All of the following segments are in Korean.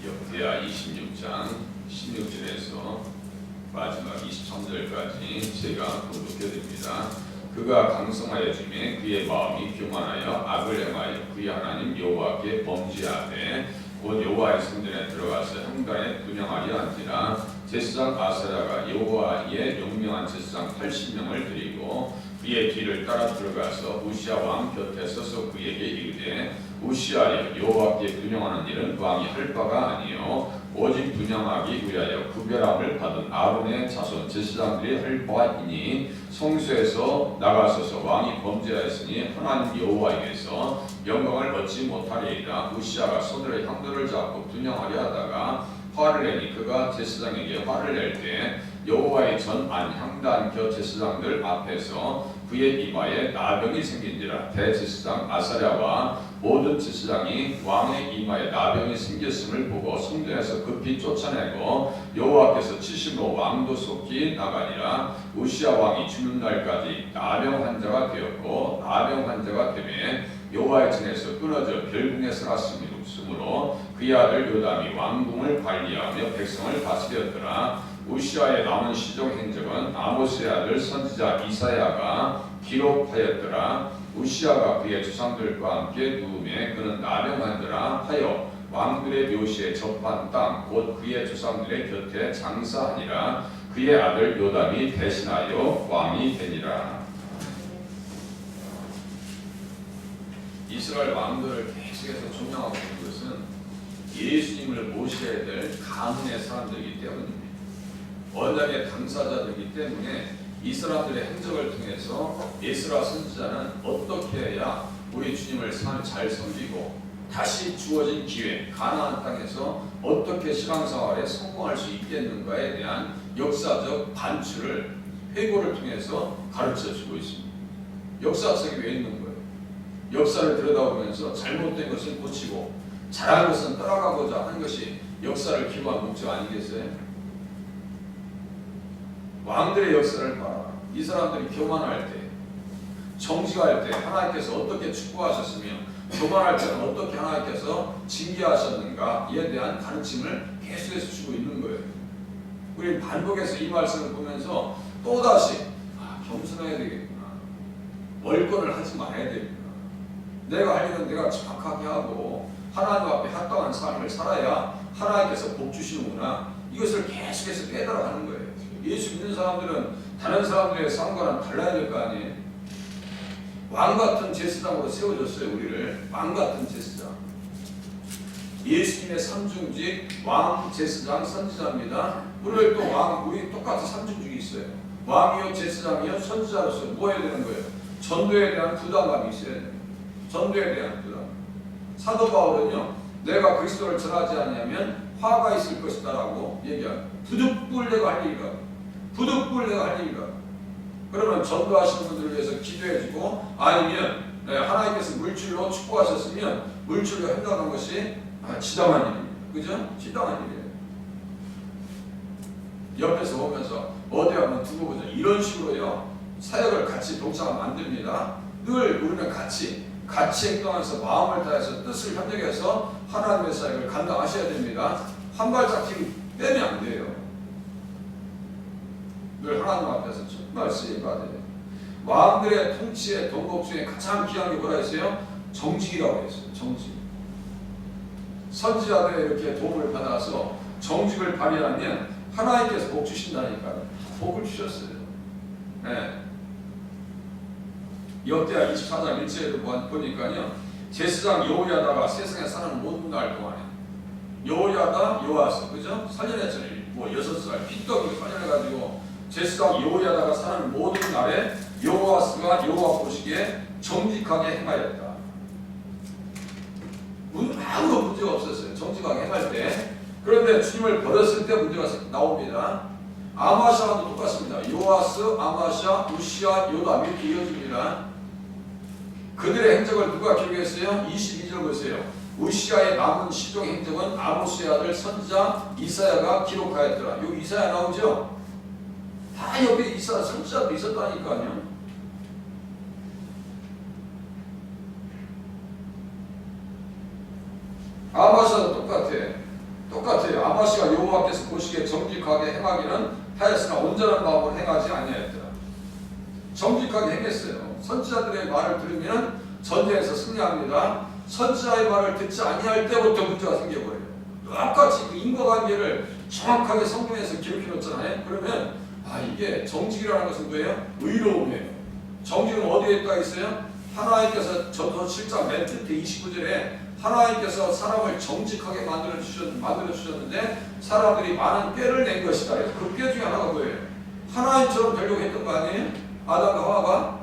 역대하 26장 16절에서 마지막 23절까지 제가 봉독해드립니다. 그가 강성하여 주매 그의 마음이 교만하여 악을 행하여 그의 하나님 여호와께 범죄하되 곧 여호와의 성전에 들어가서 현관에 분향하려 한지라. 제사장 아사랴가 여호와의 용명한 제사장 80명을 드리고 그의 뒤를 따라 들어가서 우시아 왕 곁에 서서 그에게 이르되 우시아여, 여호와께 분향하는 일은 왕이 할 바가 아니요 오직 분향하기 위하여 구별함을 받은 아론의 자손 제사장들이 할 바이니 성소에서 나가서서 왕이 범죄하였으니 하나님 여호와에게서 영광을 얻지 못하리이다. 우시아가 손으로 향도를 잡고 분향하려 하다가 화를 내니 그가 제사장에게 화를 낼 때 여호와의 전 안향단 곁 제사장들 앞에서 그의 이마에 나병이 생긴지라. 대제사장 아사랴와 모든 제사장이 왕의 이마에 나병이 생겼음을 보고 성전에서 급히 쫓아내고 여호와께서 치심으로 왕도 속히 나가니라. 우시아 왕이 죽는 날까지 나병 환자가 되었고 나병 환자가 되매 여호와의 전에서 끊어져 별궁에 살았으므로 그의 아들 요담이 왕궁을 관리하며 백성을 다스렸더라. 우시아의 남은 시종 행적은 아모스의 아들 선지자 이사야가 기록하였더라. 우시아가 그의 조상들과 함께 누우매 그는 나병 환자라 하여 왕들의 묘시에 접한 땅 곧 그의 조상들의 곁에 장사하니라. 그의 아들 요담이 대신하여 왕이 되니라. 이스라엘 왕들을 계속해서 존경하고 있는 것은 예수님을 모셔야 될 가문의 사람들이기 때문입니다. 언약의 당사자들이기 때문에 이 사람들의 행적을 통해서 에스라 선지자는 어떻게 해야 우리 주님을 잘 섬기고 다시 주어진 기회, 가나안 땅에서 어떻게 신앙생활에 성공할 수 있겠는가에 대한 역사적 반추를 회고를 통해서 가르쳐주고 있습니다. 역사책이 왜 있는 거예요? 역사를 들여다보면서 잘못된 것을 고치고 잘한 것은 따라가고자 하는 것이 역사를 기부한 목적 아니겠어요? 왕들의 역사를 봐라. 이 사람들이 교만할 때, 정직할 때 하나님께서 어떻게 축복하셨으며 교만할 때는 어떻게 하나님께서 징계하셨는가에 대한 가르침을 계속해서 주고 있는 거예요. 우리 반복해서 이 말씀을 보면서 또다시 겸손해야 되겠구나. 월권을 하지 말아야 되겠구나. 내가 할 일은 내가 정확하게 하고 하나님 앞에 합당한 삶을 살아야 하나님께서 복 주시는구나. 이것을 계속해서 깨달아가는 거예요. 예수 믿는 사람들은 다른 사람들의 삶과는 달라야 될 거 아니에요. 왕같은 제사장으로 세워줬어요. 우리를 왕같은 제사장. 예수님의 삼중직 왕, 제사장, 선지자입니다. 우리를 또 왕, 우리 똑같이 삼중직이 있어요. 왕이요, 제사장이요, 선지자로서 뭐 해야 되는 거예요? 전도에 대한 부담감이 있어야 돼요. 전도에 대한 부담. 사도 바울은요, 내가 그리스도를 전하지 않으면 화가 있을 것이다 라고 얘기합니다. 부득불 내가 할 일이라. 부득불 내가 할 일이라. 그러면 전도하시는 분들을 위해서 기도해주고 아니면 하나님께서 물질로 축복하셨으면 물질로 행동하는 것이 지당한 일입니다. 그죠? 지당한 일이에요. 옆에서 보면서 어디 한번 두고 보자. 이런 식으로요. 사역을 같이 동참하면 안 됩니다. 늘 우리는 같이 행동하면서 마음을 다해서 뜻을 협력해서 하나님의 사역을 감당하셔야 됩니다. 한 발짝 뒤로 빼면 안 돼요. 늘 하나님 앞에서 정말 쓰임받아야 돼요. 왕들의 통치의 덕목 중에 가장 귀한 게 뭐라 했어요? 정직이라고 했어요. 정직. 선지자들의 이렇게 도움을 받아서 정직을 발휘하면 하나님께서 복 주신다니까요. 복을 주셨어요. 네. 역대하 24장 1절에도 보니까요. 제사장 여호야다가 세상에 사는 모든 날 동안에 여호야다, 요아스, 그죠? 살려냈잖아요. 뭐 6살 핏떡이 살려내가지고 제사장 여호야다가 사는 모든 날에 요아스가 여호와 보시기에 정직하게 행하였다. 아무도 문제가 없었어요. 정직하게 행할 때. 그런데 주님을 버렸을 때 문제가 나옵니다. 아마샤도 똑같습니다. 요아스, 아마샤, 우시아, 요담 이렇게 이어집니다. 그들의 행적을 누가 기록했어요? 22절 보세요. 우시아의 남은 시종 행적은 아모스의 아들 선지자 이사야가 기록하였더라. 여기 이사야 나오죠? 다 옆에 이사야 선지자도 있었다니까요. 아마샤도 똑같아. 똑같아요. 아모스가 여호와께서 보시기에 정직하게 행하기는 하였으나 온전한 마음으로 행하지 아니하였더라. 정직하게 행했어요. 선지자들의 말을 들으면 전쟁에서 승리합니다. 선지자의 말을 듣지 아니할 때부터 문제가 생겨버려요. 똑같이 그 인과관계를 정확하게 성경에서 기록해 놓잖아요. 그러면 이게 정직이라는 것은 뭐예요? 의로움이에요. 정직은 어디에 있다 있어요? 하나님께서 전도 7장 맨 끝에 29절에 하나님께서 사람을 정직하게 만들어 주셨는데 사람들이 많은 꾀를 낸 것이다. 그 꾀 중에 하나가 뭐예요? 하나님처럼 되려고 했던 거 아니에요? 아담과 하와가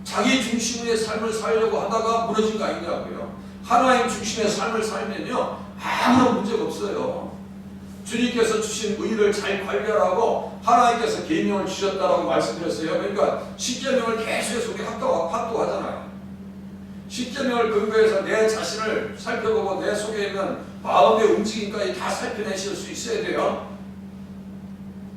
자기 중심의 삶을 살려고 하다가 무너진 거 아니냐고요. 하나님 중심의 삶을 살면요 아무런 문제가 없어요. 주님께서 주신 의를 잘 관리하라고 하나님께서 계명을 주셨다라고 말씀드렸어요. 그러니까 십계명을 계속해서 우리 합독하잖아요. 십계명을 근거해서 내 자신을 살펴보고 내 속에 있는 마음의 움직임까지 다 살펴내실 수 있어야 돼요.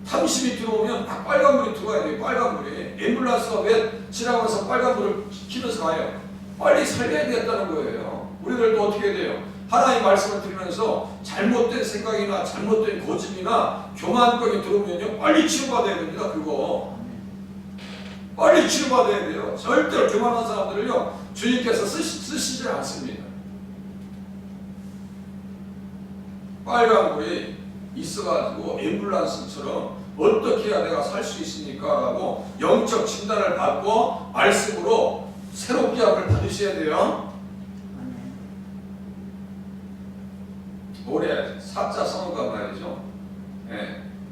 탐심이 들어오면 막 빨간불이 들어와야 돼요. 빨간불이. 앰뷸런스가 왜 지나가면서 빨간불을 키면서 가요? 빨리 살려야 되겠다는 거예요. 우리들도 어떻게 해야 돼요? 하나님 말씀을 들으면서 잘못된 생각이나 잘못된 고집이나 교만병이 들어오면요 빨리 치유받아야 됩니다. 그거 빨리 치유받아야 돼요. 절대로 교만한 사람들을요 주님께서 쓰시지 않습니다. 빨간불이 있어가지고 앰뷸런스처럼 어떻게 해야 내가 살 수 있습니까? 라고 영적 진단을 받고 말씀으로 새롭게 함을 받으셔야 돼요. 올해 사자 성어가 말이죠.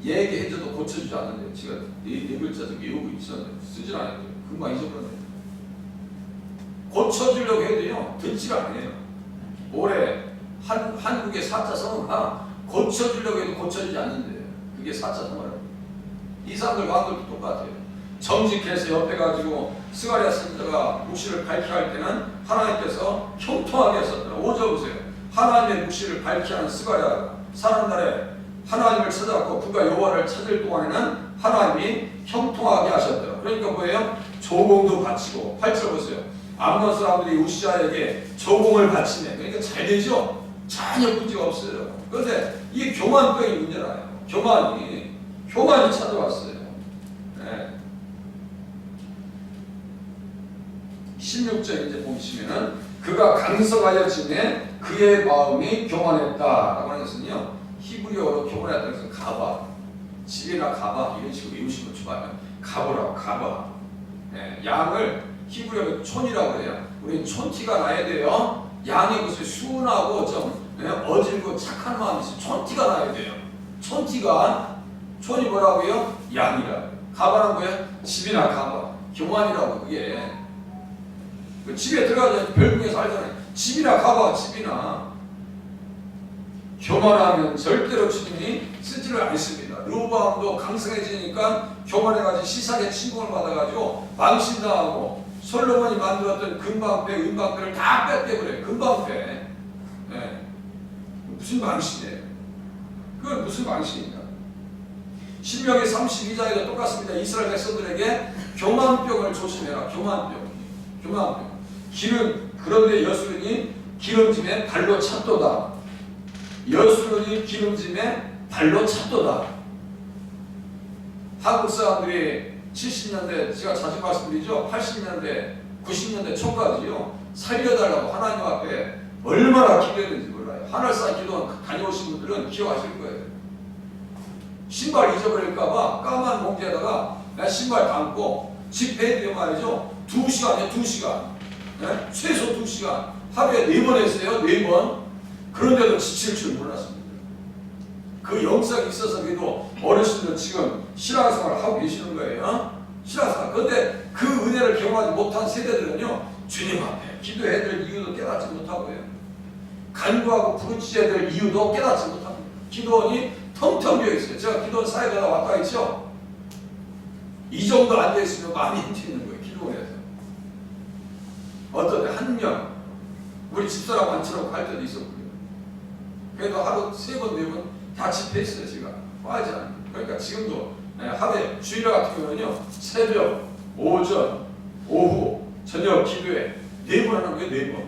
얘기해줘도 고쳐주지 않는데 제가 네 글자 좀 외우고 있었는데 쓰질 않았대요. 금방 잊어버렸네요. 고쳐주려고 해야 돼요. 듣지가 않아요. 올해 한국의 사자 성어가 고쳐주려고 해도 고쳐지지 않는데요. 그게 사자 성어라고. 이 사람들 왕들도 똑같아요. 정직해서 옆에 가지고 스가랴 선지자가 묵시를 밝히게 할 때는 하나님께서 형통하게 하셨더라. 5절 보세요. 하나님의 묵시를 밝히게 하는 스가랴가 사는 날에 하나님을 찾아왔고 그가 여호와를 찾을 동안에는 하나님이 형통하게 하셨더라. 그러니까 뭐예요? 조공도 바치고 8절 보세요. 암몬 사람들이 우시아에게 조공을 바치네. 그러니까 잘 되죠? 전혀 문제가 없어요. 그런데 이게 교만병이 문제라요. 교만이 찾아왔어요. 16절 이제 보시면은 그가 강성하여짐에 그의 마음이 교만했다라고 하는 것은요 히브리어로 교만했다는 것은 가바, 집이나 가바 이런 식으로 외우시면 좋아요. 가보라고 가바. 양을 히브리어로 촌이라고 해요. 우리는 촌티가 나야 돼요. 양이 무슨 순하고 좀 어질고 착한 마음이 있어요. 촌티가 나야 돼요. 촌이 뭐라고요? 양이라. 가바는 뭐예요? 집이나 가바. 교만이라고 그게. 그 집에 들어가서 별궁에 살잖아요. 집이나 가봐. 집이나. 교만하면 절대로 주님이 쓰지를 않습니다. 르호보암도 강성해지니까 교만해가지고 시상에 침공을 받아가지고 망신당하고 솔로몬이 만들었던 금방패, 은방패를 다 뺏겨버려요. 금방패. 무슨 망신이에요? 그건 무슨 망신입니까? 신명기 32장에도 똑같습니다. 이스라엘 백성들에게 교만병을 조심해라. 교만병. 그런데 여수론이 기름짐에 발로 찼도다. 여수론이 기름짐에 발로 찼도다. 한국 사람들이 70년대 제가 자주 말씀드리죠. 80년대 90년대 초까지요 살려달라고 하나님 앞에 얼마나 기도했는지 몰라요. 하늘사 기도 다녀오신 분들은 기억하실 거예요. 신발 잊어버릴까봐 까만 봉지에다가 신발 담고 집회에 말이죠 2시간 최소 2시간 하루에 4번 했어요. 4번. 그런데도 지칠 줄 몰랐습니다. 그 영상이 있어서 그래도 어르신들 지금 신앙생활을 하고 계시는 거예요. 신앙생활. 그런데 그 은혜를 경험하지 못한 세대들은요 주님 앞에 기도해야 될 이유도 깨닫지 못하고요 간구하고 부르짖어야 될 이유도 깨닫지 못합니다. 기도원이 텅텅 비어 있어요. 제가 기도원 사회가 왔다 있죠. 이 정도 앉아있으면 많이 힘드는 거예요. 기도원에서. 어떤 한 명 우리 집사람 앉혀놓고 갈 때도 있었고요. 그래도 하루 3번 4번 다 집회했어요. 제가 빠지지 않아요. 그러니까 지금도 하루에 주일 같은 경우는요 새벽, 오전, 오후, 저녁 기도회 4번 하는 거예요. 4번.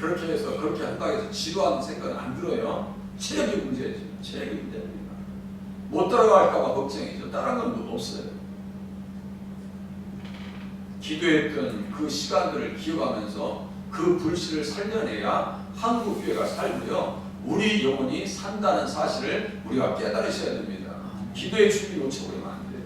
그렇게 해서 그렇게 한다고 해서 지루한 생각은 안 들어요. 체력이 문제죠. 체력이 문제입니다. 못 따라갈까봐 걱정이죠. 다른 건 없어요. 기도했던 그 시간들을 기억하면서 그 불씨를 살려내야 한국교회가 살고요. 우리 영혼이 산다는 사실을 우리가 깨달으셔야 됩니다. 기도의 준비 놓쳐버리면 안 돼요.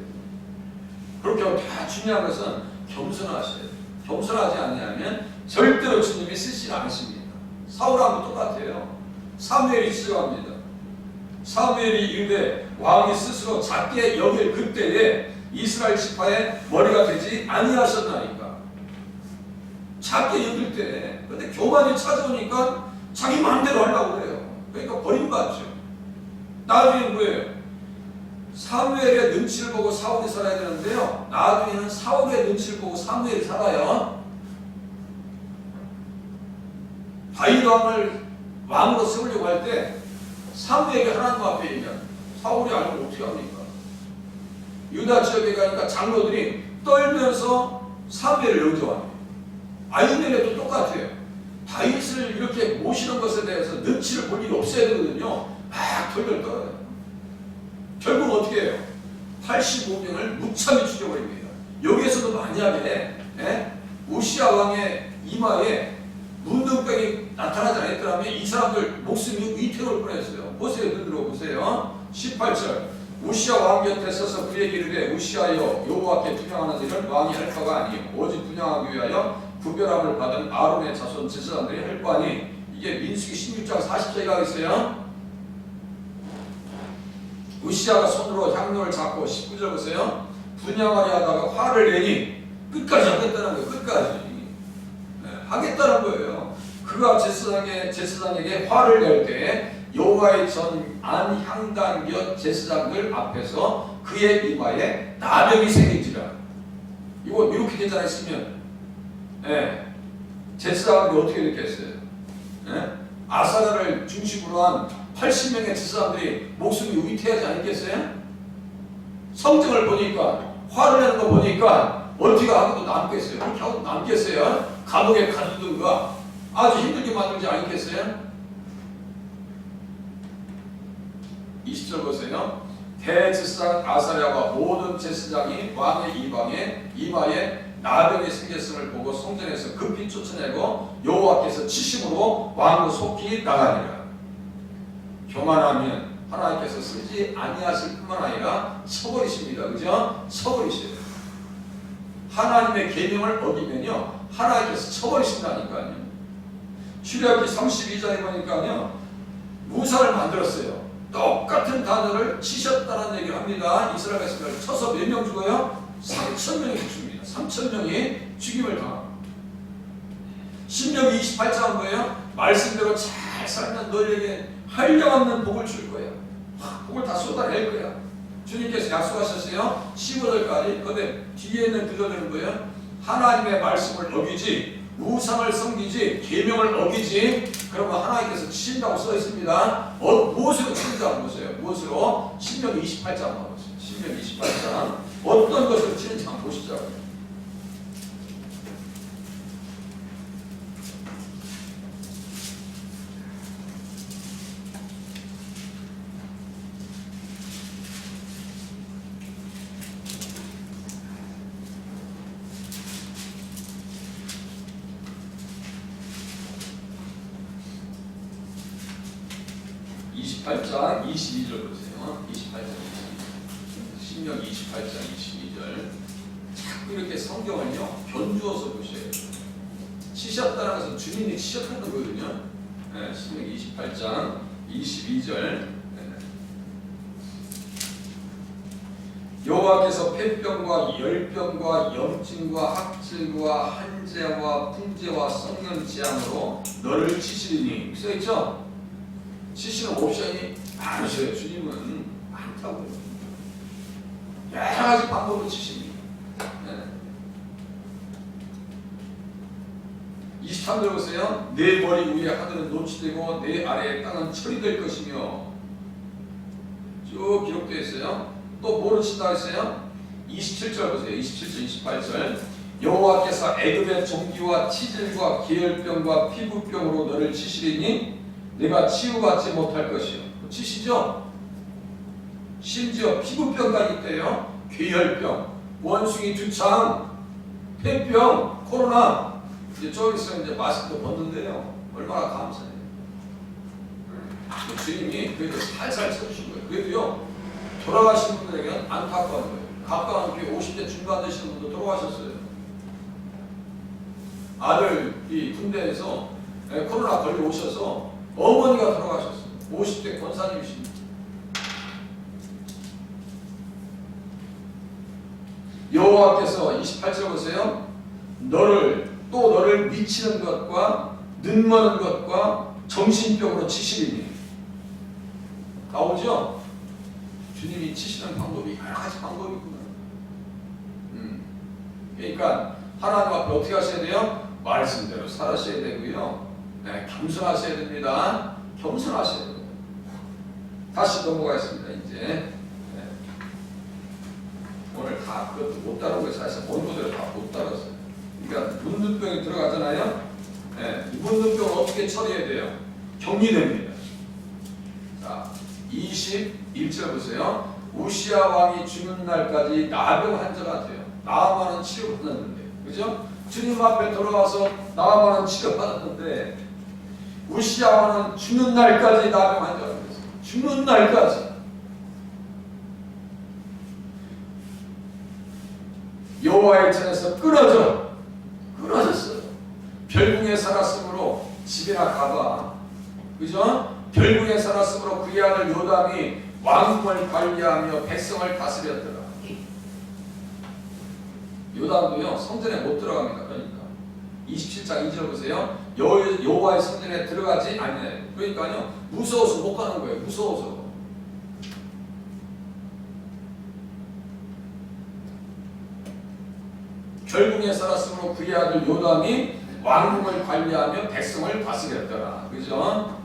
그렇게 다 중요한 것은 겸손하셔야 돼요. 겸손하지 않냐면 절대로 주님이 쓰시지 않으십니다. 사울하고 똑같아요. 사무엘이 지적합니다. 사무엘이 이르되 왕이 스스로 작게 여길 그때에 이스라엘 지파의 머리가 되지 아니하셨나이까. 작게 여길 때. 근데 교만이 찾아오니까 자기 마음대로 하려고 그래요. 그러니까 버림받죠. 나중에 뭐예요? 사무엘의 눈치를 보고 사울이 살아야 되는데요. 나중에는 사울의 눈치를 보고 사무엘이 살아요. 다윗 왕을 왕으로 세우려고 할 때 사무엘이 하나님 앞에 있면 사울이 알고 어떻게 합니까? 유다 지역에 가니까 장로들이 떨면서 사무엘을 영접합니다. 아히멜렉도 똑같아요. 다윗을 이렇게 모시는 것에 대해서 눈치를 볼 일이 없어야 되거든요. 막 덜덜 떨어요. 결국 어떻게 해요? 85명을 무참히 죽여버립니다. 여기에서도 만약에 우시아 왕의 이마에 문둥병이 나타나지 않았더라면 이 사람들 목숨이 위태로울 뻔했어요. 보세요. 눈으로 보세요. 18절 우시아 왕 곁에 서서 그에게 이르되 우시아여 여호와께 분향하는 일은 왕이 할 바가 아니요 오직 분향하기 위하여 구별함을 받은 아론의 자손 제사장들이 할 바 아니. 이게 민수기 16장 40절에 가고 있어요. 우시아가 손으로 향로를 잡고 19절 보세요. 분향하려 하다가 화를 내니 끝까지 하겠다는 거예요. 끝까지 하겠다는 거예요. 그가 제사장에게 화를 낼 때 여호와의 전 안향단곁 제사장들 앞에서 그의 이마에 나병이 생기지라. 이거 이렇게 되잖아 있으면 제사장들이 어떻게 됐겠어요? 아사랴를 중심으로 한 80명의 제사장들이 목숨이 위태하지 않겠어요? 성경을 보니까 화를 내는 거 보니까 어떻게 하고도 남겠어요? 그렇게 하고도 남겠어요? 감옥에 가두든가 아주 힘들게 만들지 않겠어요? 20절 보세요. 대제사장 아사랴와 모든 제사장이 왕의 이마에 나병이 생겼음을 보고 성전에서 급히 쫓아내고 여호와께서 치심으로 왕도 속히 나가니라. 교만하면 하나님께서 쓰지 아니하실 뿐만 아니라 쳐버리십니다. 그죠? 쳐버리셔요. 하나님의 계명을 어기면요 하나님께서 쳐버리신다니까요. 출애굽기 32장에 보니까요 무사를 만들었어요. 똑같은 단어를 치셨다는 얘기를 합니다. 이스라엘 백성을 쳐서 몇 명 죽어요? 3,000명이 죽습니다. 3,000명이 죽임을 당합니다. 신명기 28장은 뭐예요? 말씀대로 잘 살면 너희에게 한량없는 복을 줄 거야. 복을 다 쏟아낼 거야. 주님께서 약속하셨어요. 15절까지. 근데 뒤에 있는 구절들은 뭐예요? 하나님의 말씀을 어기지, 우상을 섬기지, 계명을 어기지, 그러면 하나님께서 치신다고 써 있습니다. 무엇으로 치는지 보세요. 무엇으로? 신명기 28장 한번 보세요. 신명기 28장 어떤 것으로 치는지 한번 보시죠. 장 22절 보세요. 28장 22절. 신명 28장 22절. 자꾸 이렇게 성경을요 변주어서 보셔야 돼요. 치셨다는 것은 주님이 치셨다는 거거든요. 신명 28장 22절. 여호와께서 폐병과 열병과 염증과 학질과 한재와 풍재와 성령 재앙으로 너를 치시리니 써있죠? 치시는 옵션이 많으셔요. 주님은 많다고요. 여러 가지 방법으로 치십니다. 23절 보세요. 내 머리 위에 하늘은 노치되고 내 아래의 땅은 철이 될 것이며 쭉 기록되어 있어요. 또 뭐로 친다고 했어요? 27절 보세요. 27절 28절 여호와께서 애굽의 종기와 치질과 계열병과 피부병으로 너를 치시리니 내가 치유받지 못할 것이요. 치시죠? 심지어 피부병까지 있대요. 계열병, 원숭이 두창, 폐병, 코로나. 이제 저기서 이제 마스크도 벗는데요. 얼마나 감사해요. 주님이 그래도 살살 쳐주신 거예요. 그래도요, 돌아가신 분들에게는 안타까운 거예요. 가까운 교회 50대 중반 되시는 분도 돌아가셨어요. 아들이 군대에서 코로나 걸려 오셔서 어머니가 돌아가셨어요. 50대 권사님이십니다. 여호와께서 28절 보세요. 너를 미치는 것과 눈먼 것과 정신병으로 치시리니. 나오죠? 주님이 치시는 방법이 여러 가지 방법이 있구나. 그러니까 하나님 앞에 어떻게 하셔야 돼요? 말씀대로 살아셔야 되고요. 네, 겸손하셔야 됩니다. 겸손하셔야 돼요. 다시 넘어가겠습니다. 이제 네. 오늘 다 그것도 못 따른 거예요. 사실 원고대로 다 못 따랐어요. 그러니까 문둥병이 들어가잖아요. 네, 이 문둥병을 어떻게 처리해야 돼요? 격리됩니다. 자, 21절 보세요. 우시야 왕이 죽는 날까지 나병 환자가 돼요. 나아만은 치료받았는데, 그죠? 주님 앞에 돌아와서 나아만은 치료받았는데, 우시야 왕은 죽는 날까지 나병 환자가 됐어요. 죽는 날까지. 여호와의 전에서 끊어졌어요. 별궁에 살았으므로 집이나 가봐. 그죠? 별궁에 살았으므로 그의 아들 요담이 왕궁을 관리하며 백성을 다스렸더라. 요담도요 성전에 못 들어갑니다. 그러니까 27장 2절 보세요. 여호와의 성전에 들어가지 않네. 그러니까요 무서워서 못 가는 거예요. 무서워서. 별궁에 살았으므로 그의 아들 요담이 왕궁을 관리하며 백성을 다스렸더라. 그죠?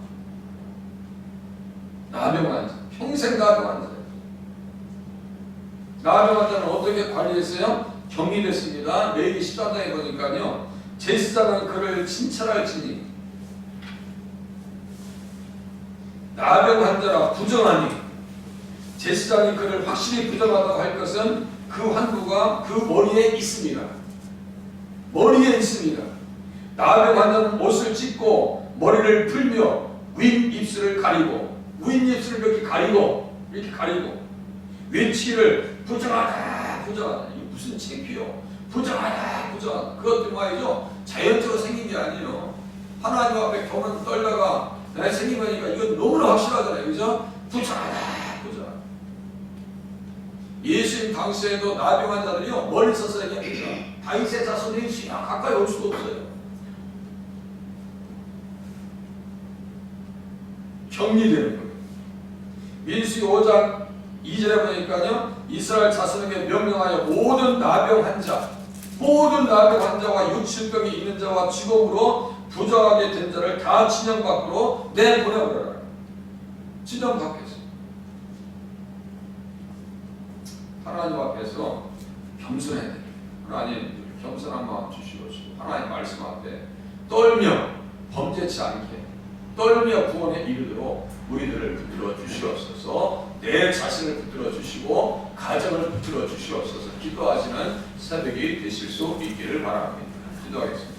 나병 환자. 평생 나병 환자예요. 나병 환자는 어떻게 관리했어요? 격리됐습니다. 레위기 13장에 보니까요. 제사장은 그를 친철할지니 나병 환자라 부정하니 제사장이 그를 확실히 부정하다고 할 것은 그 환부가 그 머리에 있습니다. 머리에 있습니다. 나병 환자는 옷을 찢고 머리를 풀며 윗 입술을 가리고 윗 입술을 이렇게 가리고 외치기를 부정하다 부정하다. 이게 무슨 창피요? 부정하다 부정하다. 그것도 말이죠 자연적으로 생긴 게 아니에요. 하나님 앞에 경은 떨다가 생긴 거니까 이건 너무나 확실하잖아요. 그죠? 부정하다 부정하다. 예수님 당시에도 나병 환자들이요 멀리 서서 얘기합니다. 다윗의 자손 예수야 가까이 올 수도 없어요. 격리되는 거예요. 민수기 5장 2절에 보니까요 이스라엘 자손에게 명령하여 모든 나병 환자와 육신병이 있는 자와 죽음으로 부정하게 된 자를 다 진영 밖으로 내보내버려라. 진영 밖에서. 하나님 앞에서 겸손해야 돼요. 하나님 겸손한 마음 주시옵시고 하나님 말씀 앞에 떨며 범죄치 않게 떨며 구원에 이르도록 우리들을 붙들어 주시옵소서. 내 자신을 붙들어 주시고 가정을 붙들어 주시옵소서. 기도하시는 새벽이 되실 수 있기를 바랍니다. 기도하겠습니다.